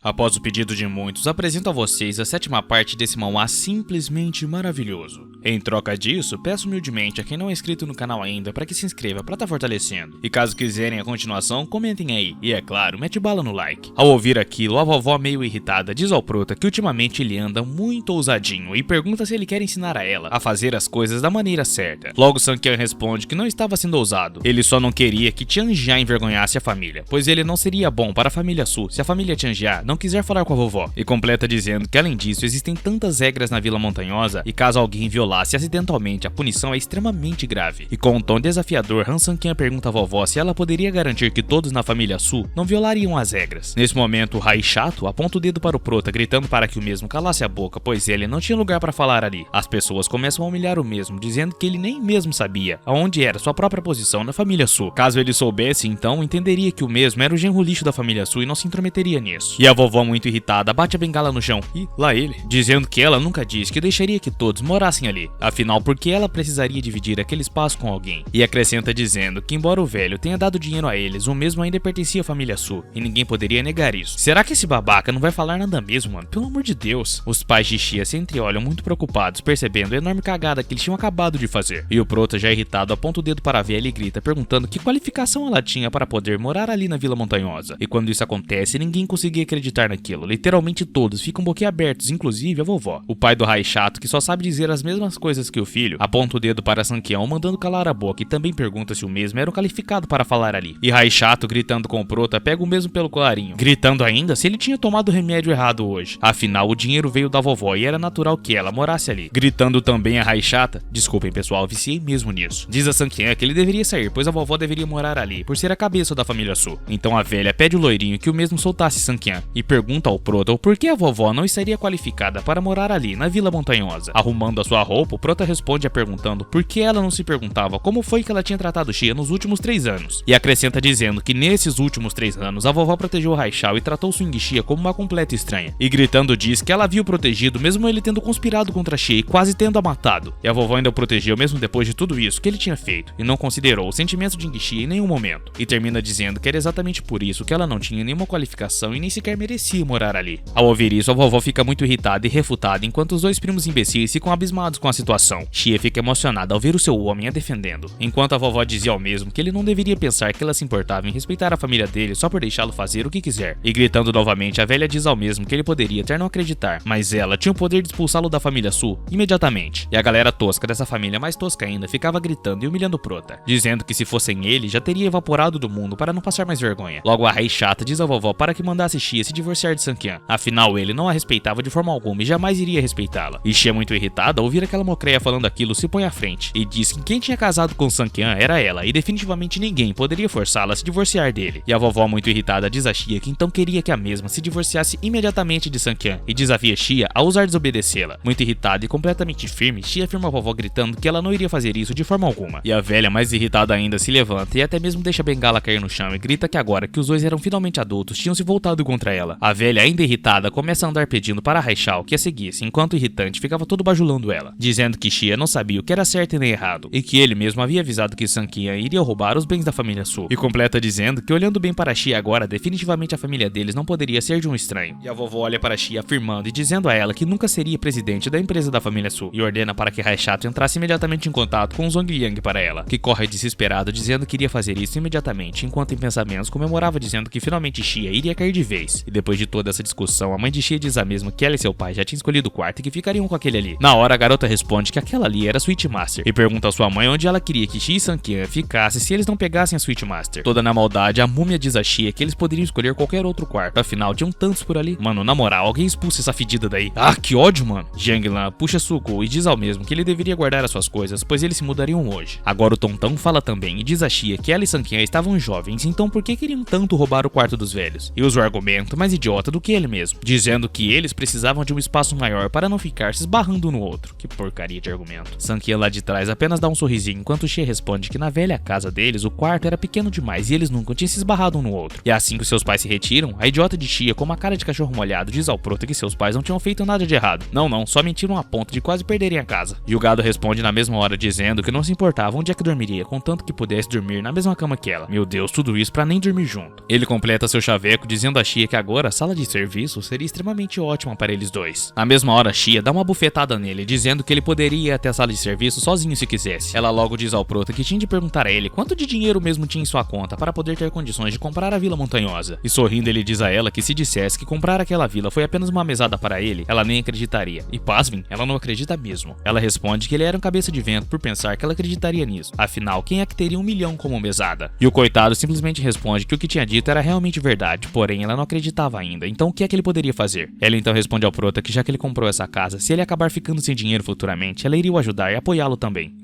Após o pedido de muitos, apresento a vocês a 7ª parte desse manhwa simplesmente maravilhoso. Em troca disso, peço humildemente a quem não é inscrito no canal ainda para que se inscreva para estar fortalecendo. E caso quiserem a continuação, comentem aí. E é claro, mete bala no like. Ao ouvir aquilo, a vovó meio irritada diz ao prota que ultimamente ele anda muito ousadinho e pergunta se ele quer ensinar a ela a fazer as coisas da maneira certa. Logo Sankian responde que não estava sendo ousado, ele só não queria que Tianjia envergonhasse a família, pois ele não seria bom para a família Su se a família Tianjia não quiser falar com a vovó. E completa dizendo que além disso existem tantas regras na Vila Montanhosa e caso alguém violasse acidentalmente a punição é extremamente grave. E com um tom desafiador, Han Sankian pergunta à vovó se ela poderia garantir que todos na família Su não violariam as regras. Nesse momento, o Rai chato aponta o dedo para o prota gritando para que o mesmo calasse a boca, pois ele não tinha lugar para falar ali. As pessoas começam a humilhar o mesmo, dizendo que ele nem mesmo sabia aonde era sua própria posição na família Su. Caso ele soubesse, então entenderia que o mesmo era o genro lixo da família Su e não se intrometeria nisso. E a vovó, muito irritada, bate a bengala no chão, e lá ele, dizendo que ela nunca disse que deixaria que todos morassem ali, afinal porque ela precisaria dividir aquele espaço com alguém. E acrescenta dizendo que embora o velho tenha dado dinheiro a eles, o mesmo ainda pertencia à família Su, e ninguém poderia negar isso. Será que esse babaca não vai falar nada mesmo, mano? Pelo amor de Deus. Os pais de Xia se entreolham muito preocupados, percebendo a enorme cagada que eles tinham acabado de fazer. E o prota, já irritado, aponta o dedo para a velha e grita, perguntando que qualificação ela tinha para poder morar ali na Vila Montanhosa. E quando isso acontece, ninguém conseguia acreditar naquilo. Literalmente todos ficam boquiabertos, inclusive a vovó. O pai do Rai chato, que só sabe dizer as mesmas coisas que o filho, aponta o dedo para Sankian, mandando calar a boca, e também pergunta se o mesmo era o qualificado para falar ali. E Rai chato, gritando com o prota, pega o mesmo pelo colarinho, gritando ainda se ele tinha tomado o remédio errado hoje. Afinal, o dinheiro veio da vovó e era natural que ela morasse ali. Gritando também a Rai chata, desculpem pessoal, viciei mesmo nisso. Diz a Sankian que ele deveria sair, pois a vovó deveria morar ali, por ser a cabeça da família Su. Então a velha pede o loirinho que o mesmo soltasse Sankian, e pergunta ao prota o porquê a vovó não estaria qualificada para morar ali, na Vila Montanhosa. Arrumando a sua roupa, o prota responde a perguntando por que ela não se perguntava como foi que ela tinha tratado Xia nos últimos 3 anos. E acrescenta dizendo que nesses últimos 3 anos, a vovó protegeu o Raishao e tratou Swing Xia como uma completa estranha. E gritando diz que ela viu protegido mesmo ele tendo conspirado contra Xia e quase tendo a matado. E a vovó ainda o protegeu mesmo depois de tudo isso que ele tinha feito, e não considerou o sentimento de Xia em nenhum momento. E termina dizendo que era exatamente por isso que ela não tinha nenhuma qualificação e nem sequer merecia morar ali. Ao ouvir isso, a vovó fica muito irritada e refutada, enquanto os dois primos imbecis ficam abismados com a situação. Xia fica emocionada ao ver o seu homem a defendendo, enquanto a vovó dizia ao mesmo que ele não deveria pensar que ela se importava em respeitar a família dele só por deixá-lo fazer o que quiser. E gritando novamente, a velha diz ao mesmo que ele poderia até não acreditar, mas ela tinha o poder de expulsá-lo da família Su imediatamente. E a galera tosca dessa família, mais tosca ainda, ficava gritando e humilhando o prota, dizendo que se fossem ele, já teria evaporado do mundo para não passar mais vergonha. Logo a Rai chata diz à vovó para que mandasse Xia se divorciar de Sankian, afinal ele não a respeitava de forma alguma e jamais iria respeitá-la. E Xia, muito irritada ao ouvir aquela mocreia falando aquilo, se põe à frente e diz que quem tinha casado com Sankian era ela e definitivamente ninguém poderia forçá-la a se divorciar dele. E a vovó, muito irritada, diz a Xia que então queria que a mesma se divorciasse imediatamente de Sankian e desafia Xia a ousar desobedecê-la. Muito irritada e completamente firme, Xia afirma a vovó gritando que ela não iria fazer isso de forma alguma. E a velha, mais irritada ainda, se levanta e até mesmo deixa a bengala cair no chão e grita que agora que os dois eram finalmente adultos, tinham se voltado contra ela. A velha, ainda irritada, começa a andar pedindo para Raishao que a seguisse, enquanto irritante ficava todo bajulando ela, dizendo que Xia não sabia o que era certo e nem errado, e que ele mesmo havia avisado que Sankian iria roubar os bens da família Su. E completa dizendo que olhando bem para Xia agora, definitivamente a família deles não poderia ser de um estranho. E a vovó olha para Xia afirmando e dizendo a ela que nunca seria presidente da empresa da família Su, e ordena para que Raishato entrasse imediatamente em contato com Zhong Yang para ela, que corre desesperado dizendo que iria fazer isso imediatamente, enquanto em pensamentos comemorava dizendo que finalmente Xia iria cair de vez. E depois de toda essa discussão, a mãe de Xia diz a mesma que ela e seu pai já tinham escolhido o quarto e que ficariam com aquele ali. Na hora, a garota responde que aquela ali era a Suite Master e pergunta à sua mãe onde ela queria que Xia e Sankian ficassem se eles não pegassem a Suite Master. Toda na maldade, a múmia diz a Xia que eles poderiam escolher qualquer outro quarto, afinal tinham tantos por ali. Mano, na moral, alguém expulsa essa fedida daí. Ah, que ódio, mano. Jiang Lan puxa Sugo e diz ao mesmo que ele deveria guardar as suas coisas, pois eles se mudariam hoje. Agora o Tontão fala também e diz a Xia que ela e Sankian estavam jovens, então por que queriam tanto roubar o quarto dos velhos? E usa o argumento mais idiota do que ele mesmo, dizendo que eles precisavam de um espaço maior para não ficar se esbarrando no outro. Que porcaria de argumento. Sankian lá de trás apenas dá um sorrisinho, enquanto Xia responde que na velha casa deles o quarto era pequeno demais e eles nunca tinham se esbarrado um no outro. E assim que seus pais se retiram, a idiota de Xia, com uma cara de cachorro molhado, diz ao prota que seus pais não tinham feito nada de errado. Não, só mentiram a ponto de quase perderem a casa. E o gado responde na mesma hora dizendo que não se importava onde é que dormiria, contanto que pudesse dormir na mesma cama que ela. Meu Deus, tudo isso pra nem dormir junto. Ele completa seu chaveco dizendo a Xia que agora agora a sala de serviço seria extremamente ótima para eles dois. Na mesma hora, Xia dá uma bufetada nele, dizendo que ele poderia ir até a sala de serviço sozinho se quisesse. Ela logo diz ao Prota que tinha de perguntar a ele quanto de dinheiro mesmo tinha em sua conta para poder ter condições de comprar a Vila Montanhosa. E sorrindo ele diz a ela que se dissesse que comprar aquela vila foi apenas uma mesada para ele, ela nem acreditaria. E pasmem, ela não acredita mesmo. Ela responde que ele era um cabeça de vento por pensar que ela acreditaria nisso. Afinal, quem é que teria 1 milhão como mesada? E o coitado simplesmente responde que o que tinha dito era realmente verdade, porém ela não acreditava ainda. Então o que é que ele poderia fazer? Ela então responde ao Prota que já que ele comprou essa casa, se ele acabar ficando sem dinheiro futuramente, ela iria o ajudar e apoiá-lo também.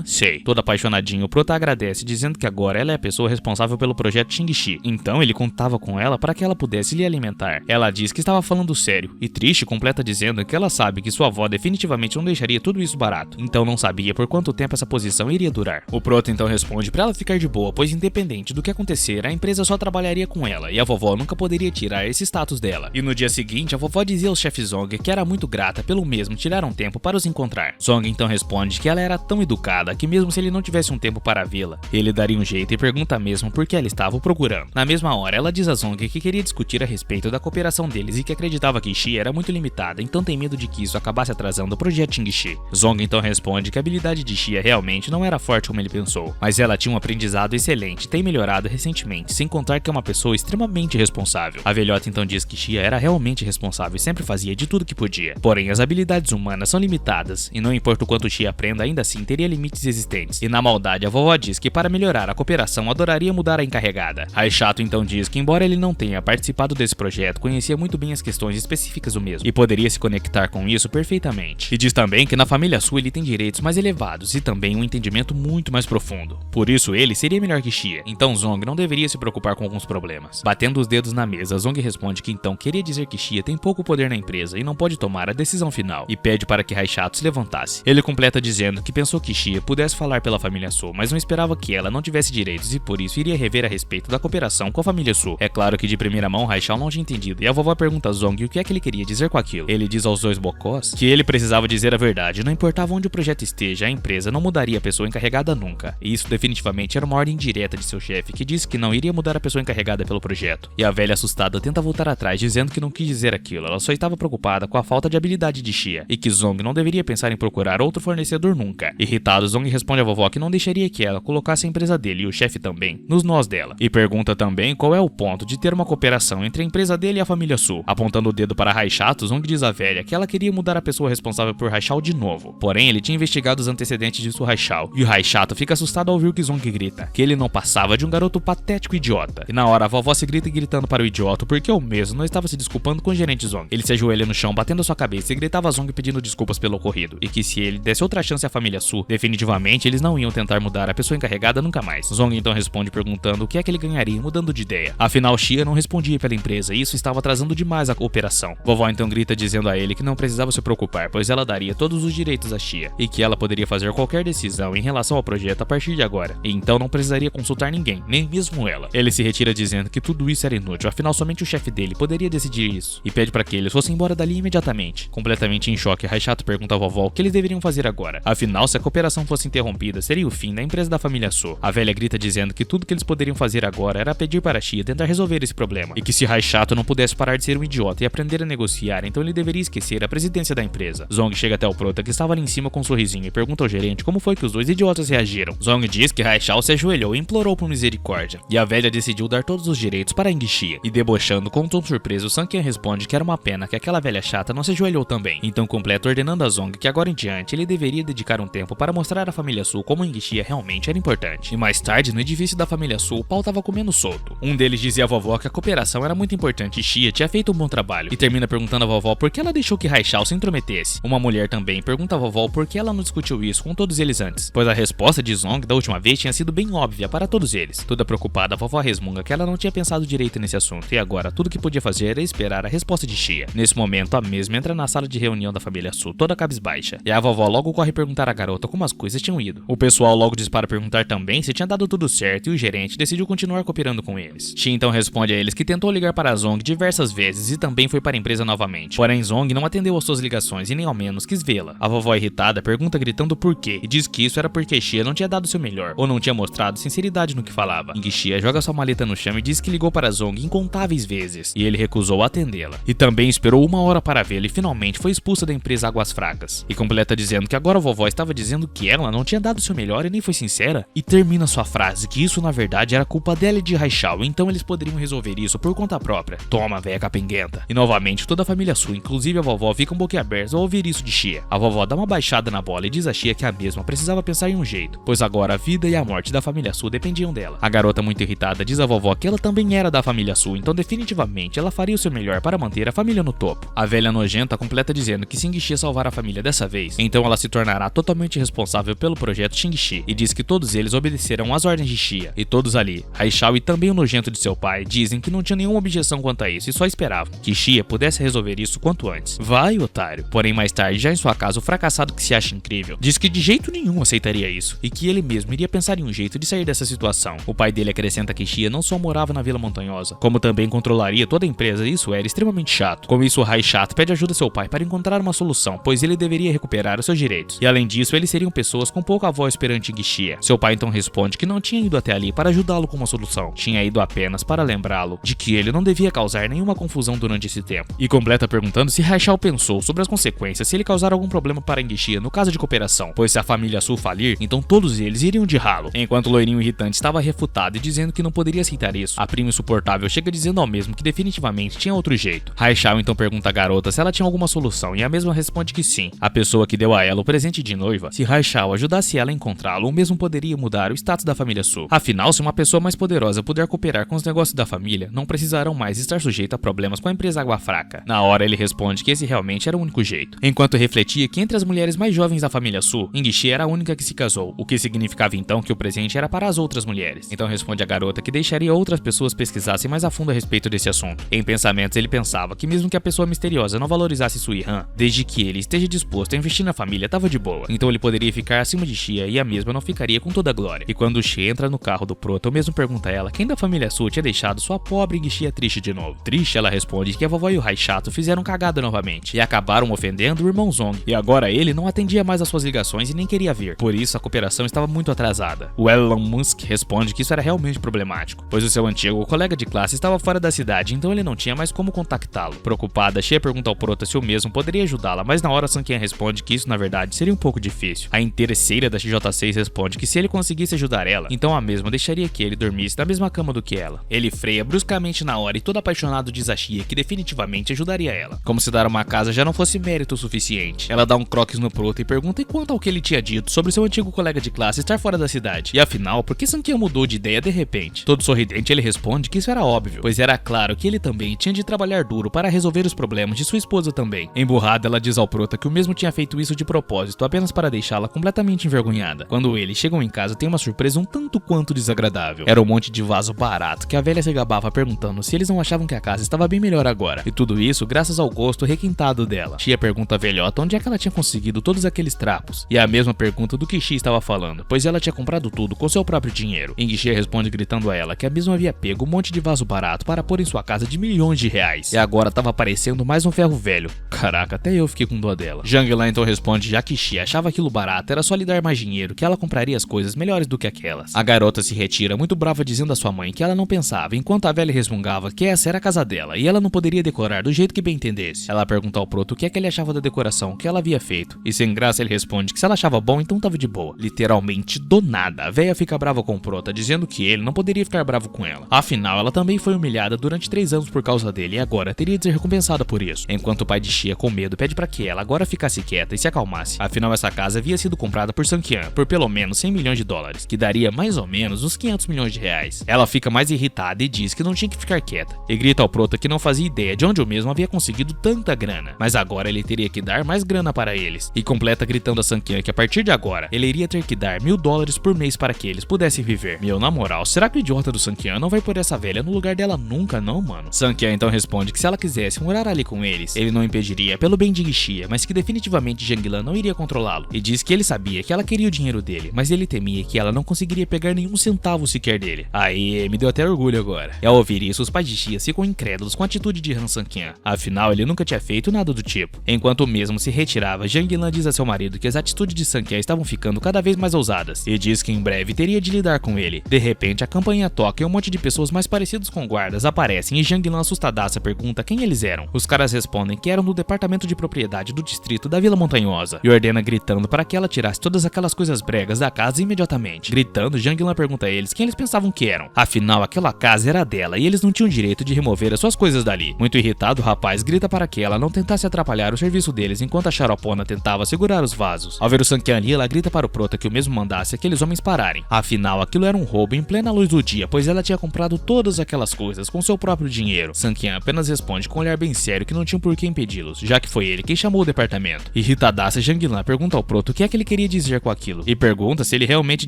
Sei. Todo apaixonadinho, o Prota agradece, dizendo que agora ela é a pessoa responsável pelo projeto Xingxi. Então ele contava com ela para que ela pudesse lhe alimentar. Ela diz que estava falando sério, e triste completa dizendo que ela sabe que sua avó definitivamente não deixaria tudo isso barato, então não sabia por quanto tempo essa posição iria durar. O Prota então responde para ela ficar de boa, pois independente do que acontecer, a empresa só trabalharia com ela, e a vovó nunca poderia tirar esse status dela. E no dia seguinte, a vovó dizia ao chefe Zong que era muito grata pelo mesmo tirar um tempo para os encontrar. Zong então responde que ela era tão educada que mesmo se ele não tivesse um tempo para vê-la, ele daria um jeito e pergunta mesmo por que ela estava o procurando. Na mesma hora, ela diz a Zong que queria discutir a respeito da cooperação deles e que acreditava que Xia era muito limitada, então tem medo de que isso acabasse atrasando o projeto Xingxi. Zong então responde que a habilidade de Xia realmente não era forte como ele pensou, mas ela tinha um aprendizado excelente e tem melhorado recentemente, sem contar que é uma pessoa extremamente responsável. A velhota então diz que Xia era realmente responsável e sempre fazia de tudo que podia. Porém, as habilidades humanas são limitadas, e não importa o quanto Xia aprenda, ainda assim teria limites existentes. E na maldade, a vovó diz que para melhorar a cooperação, adoraria mudar a encarregada. Raichato então diz que embora ele não tenha participado desse projeto, conhecia muito bem as questões específicas do mesmo, e poderia se conectar com isso perfeitamente. E diz também que na família Su ele tem direitos mais elevados e também um entendimento muito mais profundo. Por isso ele seria melhor que Xia, então Zong não deveria se preocupar com alguns problemas. Batendo os dedos na mesa, Zong responde que então queria dizer que Xia tem pouco poder na empresa e não pode tomar a decisão final, e pede para que Raichato se levantasse. Ele completa dizendo que pensou que Xia pudesse falar pela família Su, mas não esperava que ela não tivesse direitos e por isso iria rever a respeito da cooperação com a família Su. É claro que de primeira mão Raichao não tinha entendido, e a vovó pergunta a Zong o que é que ele queria dizer com aquilo. Ele diz aos dois bocós que ele precisava dizer a verdade, não importava onde o projeto esteja, a empresa não mudaria a pessoa encarregada nunca. E isso definitivamente era uma ordem direta de seu chefe, que disse que não iria mudar a pessoa encarregada pelo projeto. E a velha assustada tenta voltar atrás, dizendo que não quis dizer aquilo, ela só estava preocupada com a falta de habilidade de Xia, e que Zong não deveria pensar em procurar outro fornecedor nunca. Irritado, Zong responde à vovó que não deixaria que ela colocasse a empresa dele e o chefe também nos nós dela, e pergunta também qual é o ponto de ter uma cooperação entre a empresa dele e a família Su. Apontando o dedo para Raichato, Zong diz à velha que ela queria mudar a pessoa responsável por Raichao de novo, porém ele tinha investigado os antecedentes de sua Raichao, e o Raichato fica assustado ao ouvir que Zong grita que ele não passava de um garoto patético e idiota. E na hora a vovó se grita gritando para o idiota porque o mesmo não estava se desculpando com o gerente Zong. Ele se ajoelha no chão batendo a sua cabeça e gritava a Zong pedindo desculpas pelo ocorrido, e que se ele desse outra chance à família Su, definitivamente eles não iam tentar mudar a pessoa encarregada nunca mais. Zong então responde perguntando o que é que ele ganharia mudando de ideia. Afinal, Xia não respondia pela empresa e isso estava atrasando demais a operação. Vovó então grita dizendo a ele que não precisava se preocupar, pois ela daria todos os direitos a Xia, e que ela poderia fazer qualquer decisão em relação ao projeto a partir de agora, e então não precisaria consultar ninguém, nem mesmo ela. Ele se retira dizendo que tudo isso era inútil, afinal somente o chefe dele poderia decidir isso, e pede para que eles fossem embora dali imediatamente. Completamente em choque, Raichato pergunta à vovó o que eles deveriam fazer agora. Afinal, se a cooperação fosse interrompida, seria o fim da empresa da família Su. A velha grita dizendo que tudo que eles poderiam fazer agora era pedir para Xia tentar resolver esse problema, e que se Raichato não pudesse parar de ser um idiota e aprender a negociar, então ele deveria esquecer a presidência da empresa. Zong chega até o Prota, que estava ali em cima com um sorrisinho, e pergunta ao gerente como foi que os dois idiotas reagiram. Zong diz que Raichao se ajoelhou e implorou por misericórdia, e a velha decidiu dar todos os direitos para Xia. E debochando, com um tom surpreso, Sanqian responde que era uma pena que aquela velha chata não se ajoelhou também. Então completa ordenando a Zong que agora em diante ele deveria dedicar um tempo para mostrar à família Su como Xia realmente era importante. E mais tarde, no edifício da família Su, o pau tava comendo solto. Um deles dizia à vovó que a cooperação era muito importante e Xia tinha feito um bom trabalho, e termina perguntando à vovó por que ela deixou que Raichao se intrometesse. Uma mulher também pergunta à vovó por que ela não discutiu isso com todos eles antes, pois a resposta de Zong da última vez tinha sido bem óbvia para todos eles. Toda preocupada, a vovó resmunga que ela não tinha pensado direito nesse assunto, e agora tudo que podia fazer era esperar a resposta de Xia. Nesse momento, a mesma entra na sala de reunião da família Su, toda cabisbaixa, e a vovó logo corre perguntar à garota como as coisas tinham ido. O pessoal logo diz para perguntar também se tinha dado tudo certo, e o gerente decidiu continuar cooperando com eles. Xia então responde a eles que tentou ligar para Zong diversas vezes e também foi para a empresa novamente. Porém, Zong não atendeu às suas ligações e nem ao menos quis vê-la. A vovó irritada pergunta gritando por quê, e diz que isso era porque Xia não tinha dado seu melhor, ou não tinha mostrado sinceridade no que falava. Xia joga sua maleta no chão e diz que ligou para Zong incontáveis vezes vezes, e ele recusou atendê-la. E também esperou 1 hora para vê-la e finalmente foi expulsa da empresa Águas Fracas. E completa dizendo que agora a vovó estava dizendo que ela não tinha dado seu melhor e nem foi sincera. E termina sua frase que isso na verdade era culpa dela e de Raichao, então eles poderiam resolver isso por conta própria. Toma, véia capenguenta. E novamente toda a família Su, inclusive a vovó, ficam boquiabertos ao ouvir isso de Xia. A vovó dá uma baixada na bola e diz a Xia que a mesma precisava pensar em um jeito, pois agora a vida e a morte da família Su dependiam dela. A garota, muito irritada, diz à vovó que ela também era da família Su, então definitivamente ela faria o seu melhor para manter a família no topo. A velha nojenta completa dizendo que se Xia salvar a família dessa vez, então ela se tornará totalmente responsável pelo projeto Xingxi, e diz que todos eles obedecerão às ordens de Xia. E todos ali, Raichao e também o nojento de seu pai, dizem que não tinha nenhuma objeção quanto a isso e só esperavam que Xia pudesse resolver isso quanto antes. Vai, otário. Porém, mais tarde, já em sua casa, o fracassado que se acha incrível diz que de jeito nenhum aceitaria isso e que ele mesmo iria pensar em um jeito de sair dessa situação. O pai dele acrescenta que Xia não só morava na Vila Montanhosa, como também controlaria toda a empresa e isso era extremamente chato. Com isso, o Raichato pede ajuda a seu pai para encontrar uma solução, pois ele deveria recuperar os seus direitos. E além disso, eles seriam pessoas com pouca voz perante Xia. Seu pai então responde que não tinha ido até ali para ajudá-lo com uma solução, tinha ido apenas para lembrá-lo de que ele não devia causar nenhuma confusão durante esse tempo. E completa perguntando se Raichao pensou sobre as consequências se ele causar algum problema para Xia no caso de cooperação, pois se a família Su falir, então todos eles iriam de ralo. Enquanto o loirinho irritante estava refutado e dizendo que não poderia aceitar isso, a prima insuportável chega dizendo ao mesmo que definitivamente tinha outro jeito. Raichao então pergunta à garota se ela tinha alguma solução e a mesma responde que sim. A pessoa que deu a ela o presente de noiva, se Raichao ajudasse ela a encontrá-lo, o mesmo poderia mudar o status da família Su. Afinal, se uma pessoa mais poderosa puder cooperar com os negócios da família, não precisarão mais estar sujeito a problemas com a empresa Água Fraca. Na hora ele responde que esse realmente era o único jeito. Enquanto refletia que entre as mulheres mais jovens da família Su, Xia era a única que se casou, o que significava então que o presente era para as outras mulheres. Então responde a garota que deixaria outras pessoas pesquisassem mais a fundo a respeito desse assunto. Em pensamentos ele pensava que mesmo que a pessoa misteriosa não valorizasse Su Yihan, desde que ele esteja disposto a investir na família, tava de boa. Então ele poderia ficar acima de Xia e a mesma não ficaria com toda a glória. E quando Xia entra no carro do Prota, o mesmo pergunta a ela quem da família Su tinha deixado sua pobre Xia triste de novo. Triste, ela responde que a vovó e o Raichato fizeram cagada novamente e acabaram ofendendo o irmão Zong. E agora ele não atendia mais as suas ligações e nem queria vir. Por isso a cooperação estava muito atrasada. O Elon Musk responde que isso era realmente problemático, pois o seu antigo colega de classe estava fora da cidade, então ele não tinha mais como contactá-lo. Preocupada, Xia pergunta ao Prota se o mesmo poderia ajudá-la, mas na hora Sanqian responde que isso na verdade seria um pouco difícil. A interesseira da XJ6 responde que se ele conseguisse ajudar ela, então a mesma deixaria que ele dormisse na mesma cama do que ela. Ele freia bruscamente na hora e todo apaixonado diz a Xia que definitivamente ajudaria ela, como se dar uma casa já não fosse mérito o suficiente. Ela dá um croques no Prota e pergunta quanto ao que ele tinha dito sobre seu antigo colega de classe estar fora da cidade. E afinal, por que Sanqian mudou de ideia de repente? Todo sorridente ele responde que isso era óbvio, pois era claro que ele também tinha de trabalhar duro para resolver os problemas de sua esposa também. Emburrada, ela diz ao Prota que o mesmo tinha feito isso de propósito, apenas para deixá-la completamente envergonhada. Quando eles chegam em casa, tem uma surpresa um tanto quanto desagradável. Era um monte de vaso barato que a velha se gabava perguntando se eles não achavam que a casa estava bem melhor agora. E tudo isso graças ao gosto requintado dela. Xia pergunta à velhota onde é que ela tinha conseguido todos aqueles trapos. E a mesma pergunta do que Xia estava falando, pois ela tinha comprado tudo com seu próprio dinheiro. Xia responde gritando a ela que a mesma havia pego um monte de vaso barato para pôr em sua casa de milhões de reais. E agora estava parecendo mais um ferro velho. Caraca, até eu fiquei com dó dela. Zhang Lan então responde já que Xia achava aquilo barato, era só lhe dar mais dinheiro que ela compraria as coisas melhores do que aquelas. A garota se retira muito brava dizendo à sua mãe que ela não pensava, enquanto a velha resmungava que essa era a casa dela e ela não poderia decorar do jeito que bem entendesse. Ela pergunta ao Proto o que é que ele achava da decoração que ela havia feito, e sem graça ele responde que se ela achava bom então tava de boa. Literalmente do nada, a velha fica brava com o Prota, dizendo que ele não poderia ficar bravo com ela. Afinal, ela também foi humilhada durante 3 anos por causa dele e agora teria de ser recompensada por isso. Enquanto o pai de Xia, com medo, pede para que ela agora ficasse quieta e se acalmasse. Afinal, essa casa havia sido comprada por Sanqian por pelo menos 100 milhões de dólares, que daria mais ou menos uns 500 milhões de reais. Ela fica mais irritada e diz que não tinha que ficar quieta, e grita ao Prota que não fazia ideia de onde o mesmo havia conseguido tanta grana, mas agora ele teria que dar mais grana para eles, e completa gritando a Sanqian que a partir de agora ele iria ter que dar $1000 por mês para que eles pudessem viver. Meu, na moral, será que o idiota do Sanqian não vai pôr essa velha no lugar dela nunca não, mano? Sanqian então responde que se ela quisesse morar ali com eles, ele não impediria pelo bem de Xia, mas que definitivamente Zhang Lan não iria controlá-lo, e diz que ele sabia que ela queria o dinheiro dele, mas ele temia que ela não conseguiria pegar nenhum centavo sequer dele. Aí, me deu até orgulho agora. E ao ouvir isso, os pais de Xia ficam incrédulos com a atitude de Han Sanqian, afinal ele nunca tinha feito nada do tipo. Enquanto o mesmo se retirava, Zhang Lan diz a seu marido que as atitudes de Sanqian estavam ficando cada vez mais ousadas, e diz que em breve teria de lidar com ele. De repente, a campainha toca e um monte de pessoas mais parecidas com guardas aparecem aparecem e Jang-lan assustadaça pergunta quem eles eram. Os caras respondem que eram do departamento de propriedade do distrito da Vila Montanhosa e ordena gritando para que ela tirasse todas aquelas coisas bregas da casa imediatamente. Gritando, Jang-lan pergunta a eles quem eles pensavam que eram. Afinal, aquela casa era dela e eles não tinham direito de remover as suas coisas dali. Muito irritado, o rapaz grita para que ela não tentasse atrapalhar o serviço deles enquanto a Charopona tentava segurar os vasos. Ao ver o Sankian ali, ela grita para o prota que o mesmo mandasse aqueles homens pararem. Afinal, aquilo era um roubo em plena luz do dia, pois ela tinha comprado todas aquelas coisas com seu próprio dinheiro. Sankian apenas responde com um olhar bem sério que não tinha por que impedi-los, já que foi ele quem chamou o departamento. Irritadaça, Jang-lan pergunta ao prota o que é que ele queria dizer com aquilo, e pergunta se ele realmente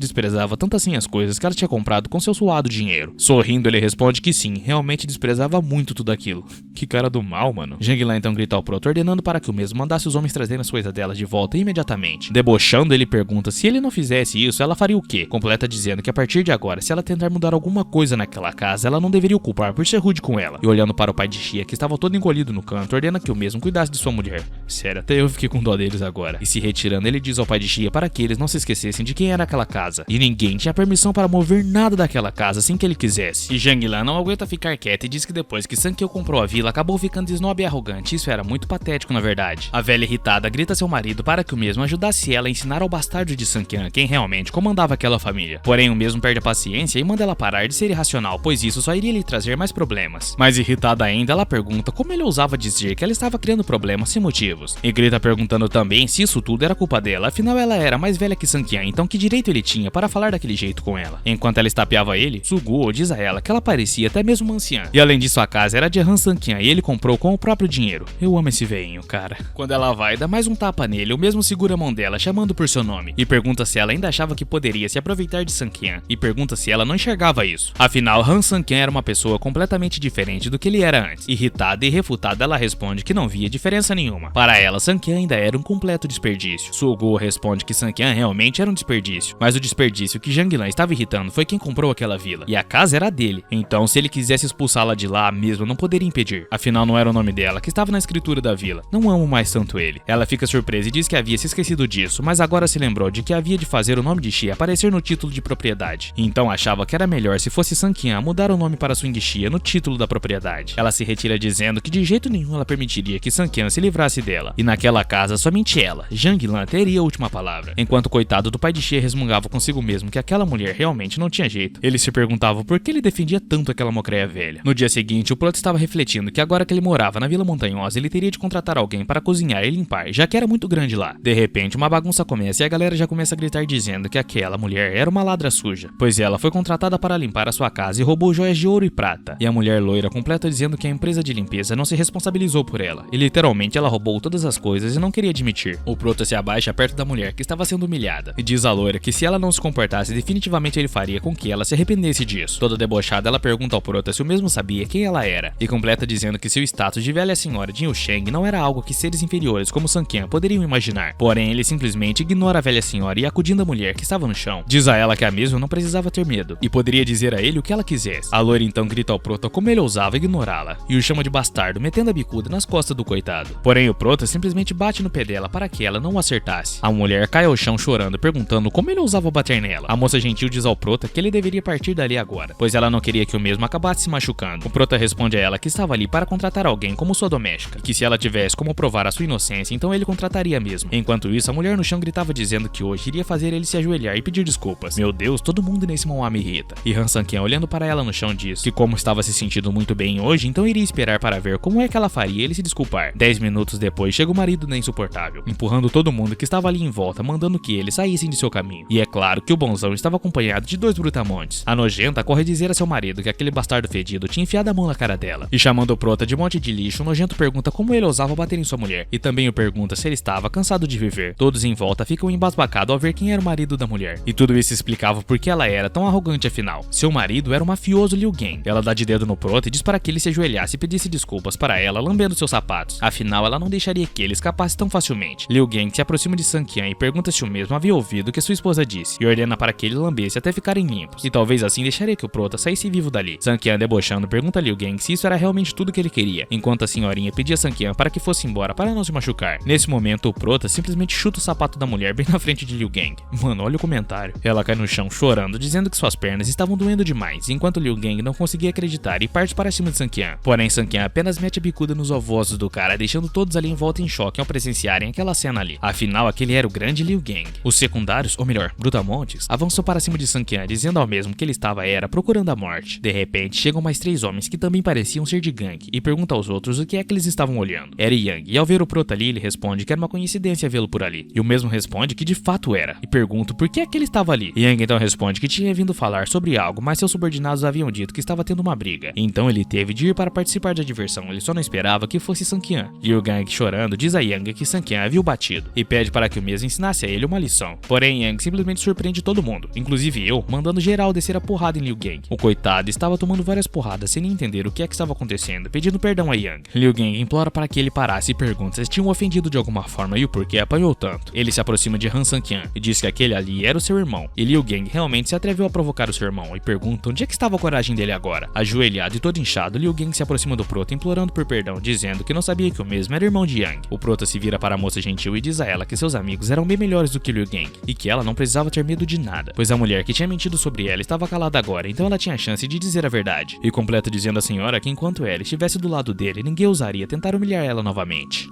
desprezava tanto assim as coisas que ela tinha comprado com seu suado dinheiro. Sorrindo, ele responde que sim, realmente desprezava muito tudo aquilo. Que cara do mal, mano. Jang-lan então grita ao prota, ordenando para que o mesmo mandasse os homens trazerem as coisas dela de volta imediatamente. Debochando, ele pergunta se ele não fizesse isso, ela faria o quê? Completa dizendo que a partir de agora, se ela tentar mudar alguma coisa naquela casa, ela não deveria o culpar por ser rude com ela. E olhando para o pai de Xia, que estava todo encolhido no canto, ordena que o mesmo cuidasse de sua mulher. Sério, até eu fiquei com dó deles agora. E se retirando, ele diz ao pai de Xia para que eles não se esquecessem de quem era aquela casa. E ninguém tinha permissão para mover nada daquela casa assim que ele quisesse. E Jang-lan não aguenta ficar quieta e diz que depois que Sankyo comprou a vila, acabou ficando snob e arrogante. Isso era muito patético, na verdade. A velha irritada grita a seu marido para que o mesmo ajudasse ela a ensinar ao bastardo de Sankian quem realmente comandava aquela família. Porém, o mesmo perde a paciência e manda ela parar de ser irracional, pois isso só iria lhe trazer mais problemas. Mais irritada ainda, ela pergunta como ele ousava dizer que ela estava criando problemas sem motivos. E grita perguntando também se isso tudo era culpa dela, afinal ela era mais velha que Sankian, então que direito ele tinha para falar daquele jeito com ela. Enquanto ela estapeava ele, Suguo diz a ela que ela parecia até mesmo uma anciã. E além disso, a casa era de Han Sankian e ele comprou com o próprio dinheiro. Eu amo esse veinho, cara. Quando ela vai, dá mais um tapa nele, o mesmo segura a mão dela, chamando por seu nome, e pergunta se ela ainda achava que poderia se aproveitar de Sankian, e pergunta se ela não enxergava isso. Afinal, Han Sankian era uma pessoa completamente diferente do que ele era antes. Irritada e refutada, ela responde que não via diferença nenhuma. Para ela, Sankian ainda era um completo desperdício. Suguo responde que Sankian realmente era um desperdício, mas o desperdício que Jang-lan estava irritando foi quem comprou aquela vila, e a casa era dele. Então, se ele quisesse expulsá-la de lá mesmo, não poderia impedir. Afinal, não era o nome dela que estava na escritura da vila. Não amo mais tanto ele. Ela fica surpresa e diz que havia se esquecido disso, mas agora se lembrou de que havia de fazer o nome de Xia aparecer no título de propriedade. Então achava que era melhor se fosse Sankian mudar o nome para Swing Xia no título da propriedade. Ela se retira dizendo que de jeito nenhum ela permitiria que Sankian se livrasse dela. E naquela casa, somente ela, Jang-lan, teria a última palavra. Enquanto o coitado do pai de Xia resmungava consigo mesmo que aquela mulher realmente não tinha jeito, ele se perguntava por que ele defendia tanto aquela mocreia velha. No dia seguinte, o prota estava refletindo que agora que ele morava na Vila Montanhosa, ele teria de contratar alguém para cozinhar e limpar, já que era muito grande lá. De repente, uma bagunça começa e a galera já começa a gritar dizendo que aquela mulher era uma ladra suja, pois ela foi contratada para limpar a sua casa e roubou joias de ouro e prata. E a mulher loira completa dizendo que a empresa de limpeza não se responsabilizou por ela, e literalmente ela roubou todas as coisas e não queria admitir. O prota se abaixa perto da mulher que estava sendo humilhada, e diz à loira que se ela não se comportasse, definitivamente ele faria com que ela se arrependesse disso. Toda debochada, ela pergunta ao prota se o mesmo sabia quem ela era, e completa dizendo que seu status de velha senhora de Yusheng não era algo que seres inferiores como Sankian poderiam imaginar. Porém, ele simplesmente ignora a velha senhora e acudindo a mulher que estava no chão, diz a ela que a mesma não precisava ter medo, e poderia dizer a ele o que ela quisesse. A loira então grita ao prota como ele ousava ignorá-la, e o chama de bastardo, metendo a bicuda nas costas do coitado. Porém, o prota simplesmente bate no pé dela para que ela não o acertasse. A mulher cai ao chão chorando, perguntando como ele ousava bater nela. A moça gentil diz ao prota que ele deveria partir dali agora, pois ela não queria que o mesmo acabasse se machucando. O prota responde a ela que estava ali para contratar alguém como sua doméstica, e que se ela tivesse como provar a sua inocência, então ele contrataria mesmo. Enquanto isso, a mulher no chão gritava dizendo que hoje iria fazer ele se ajoelhar e pedir desculpas. Meu Deus, todo mundo nesse manhwa me irrita. E Han Sankian, olhando para ela no chão, diz que como estava se sentindo muito bem hoje, então iria esperar para ver como é que ela faria ele se desculpar. 10 minutos depois, chega o marido da insuportável, empurrando todo mundo que estava ali em volta, mandando que eles saíssem de seu caminho. E é claro que o bonzão estava acompanhado de 2 brutamontes. A nojenta corre dizer a seu marido que aquele bastardo fedido tinha enfiado a mão na cara dela. E chamando o prota de monte de lixo, o nojento pergunta como ele ousava bater em sua mulher, e também o pergunta se ele estava cansado de viver. Todos em volta ficam embasbacados ao ver quem era o marido da mulher. E tudo isso explicava por que ela era tão arrogante afinal. Seu marido era o mafioso Liu Gang. Ela dá de dedo no prota e diz para que ele se ajoelhasse e pedisse desculpas para ela, lambendo seus sapatos. Afinal, ela não deixaria deixaria que ele escapasse tão facilmente. Liu Gang se aproxima de Sun Qian e pergunta se o mesmo havia ouvido o que sua esposa disse, e ordena para que ele lambesse até ficarem limpos, e talvez assim deixaria que o prota saísse vivo dali. Sun Qian, debochando, pergunta a Liu Gang se isso era realmente tudo que ele queria, enquanto a senhorinha pedia a Sun Qian para que fosse embora para não se machucar. Nesse momento, o prota simplesmente chuta o sapato da mulher bem na frente de Liu Gang. Mano, olha o comentário. Ela cai no chão chorando, dizendo que suas pernas estavam doendo demais, enquanto Liu Gang não conseguia acreditar e parte para cima de Sun Qian. Porém, Sun Qian apenas mete a bicuda nos ovossos do cara, deixando todos ali em volta em choque ao presenciarem aquela cena ali. Afinal, aquele era o grande Liu Gang. Os secundários, ou melhor, brutamontes, avançou para cima de Sun Qian, dizendo ao mesmo que ele estava procurando a morte. De repente, chegam mais 3 homens que também pareciam ser de gangue e perguntam aos outros o que é que eles estavam olhando. Era Yang, e ao ver o prota ali, ele responde que era uma coincidência vê-lo por ali. E o mesmo responde que de fato era, e pergunta por que é que ele estava ali. Yang então responde que tinha vindo falar sobre algo, mas seus subordinados haviam dito que estava tendo uma briga. Então ele teve de ir para participar da diversão, ele só não esperava que fosse Sun Qian. Liu Gang, chorando, diz a Yang que Sun Qian havia o batido, e pede para que o mesmo ensinasse a ele uma lição. Porém, Yang simplesmente surpreende todo mundo, inclusive eu, mandando geral descer a porrada em Liu Gang. O coitado estava tomando várias porradas sem nem entender o que é que estava acontecendo, pedindo perdão a Yang. Liu Gang implora para que ele parasse e pergunta se tinham ofendido de alguma forma e o porquê apanhou tanto. Ele se aproxima de Han Sun Qian e diz que aquele ali era o seu irmão, e Liu Gang realmente se atreveu a provocar o seu irmão e pergunta onde é que estava a coragem dele agora. Ajoelhado e todo inchado, Liu Gang se aproxima do prota implorando por perdão, dizendo que não sabia que o mesmo era irmão de Yang. O prota se vira para a moça gentil e diz a ela que seus amigos eram bem melhores do que Liu Gang, e que ela não precisava ter medo de nada, pois a mulher que tinha mentido sobre ela estava calada agora, então ela tinha a chance de dizer a verdade. E completa dizendo à senhora que enquanto ela estivesse do lado dele, ninguém ousaria tentar humilhar ela novamente.